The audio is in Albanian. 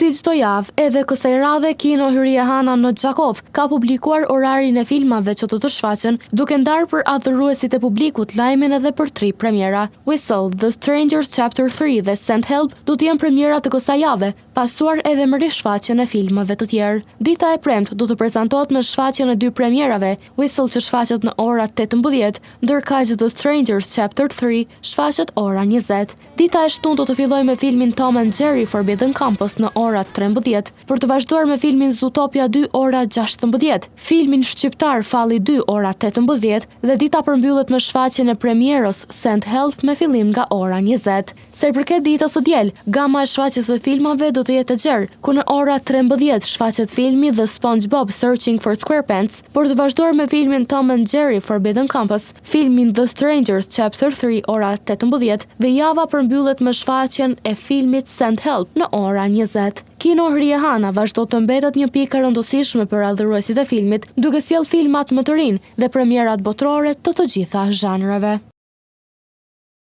Si çdo javë, edhe kësaj radhe Kino Hyriehana në Xhakov ka publikuar orarin e filmave që do të shfaqen, duke ndarë për adhuruesit e publikut lajmin edhe për 3 premiera. Whistle, The Strangers Chapter 3 dhe Send Help do të jenë premiera të kësaj jave, pasuar edhe me rishfaqjen e filmave të tjerë. Dita e premtë do të prezantohet me shfaqjen e 2 premierave, Whistle që shfaqet në orat 18, ndërkaq The Strangers Chapter 3 shfaqet ora 20. Dita e shtunë do të fillojë me filmin Tom and Jerry Forbidden Campus në ora 13, për të vazhduar me filmin Zootopia 2 ora 16, filmin shqiptar Falli 2 ora 18 dhe dita përmbyllet me shfaqjen e premierës Send Help me fillim nga ora 20. Se i përket ditës së diel, gama e shfaqjes së filmave do të jetë e gjerë, ku në ora 13 shfaqet filmi The SpongeBob Searching for SquarePants, për të vazhduar me filmin Tom and Jerry Forbidden Campus, filmin The Strangers Chapter 3 ora 18 dhe java përmbyllet me shfaqjen e filmit Send Help në ora 20. Kino Hyriehana vazhdo të mbetet një pikë e rëndësishme për adhuruesit e filmit, duke sjellë filmat më të rinj dhe premierat botërore të gjitha zhanreve.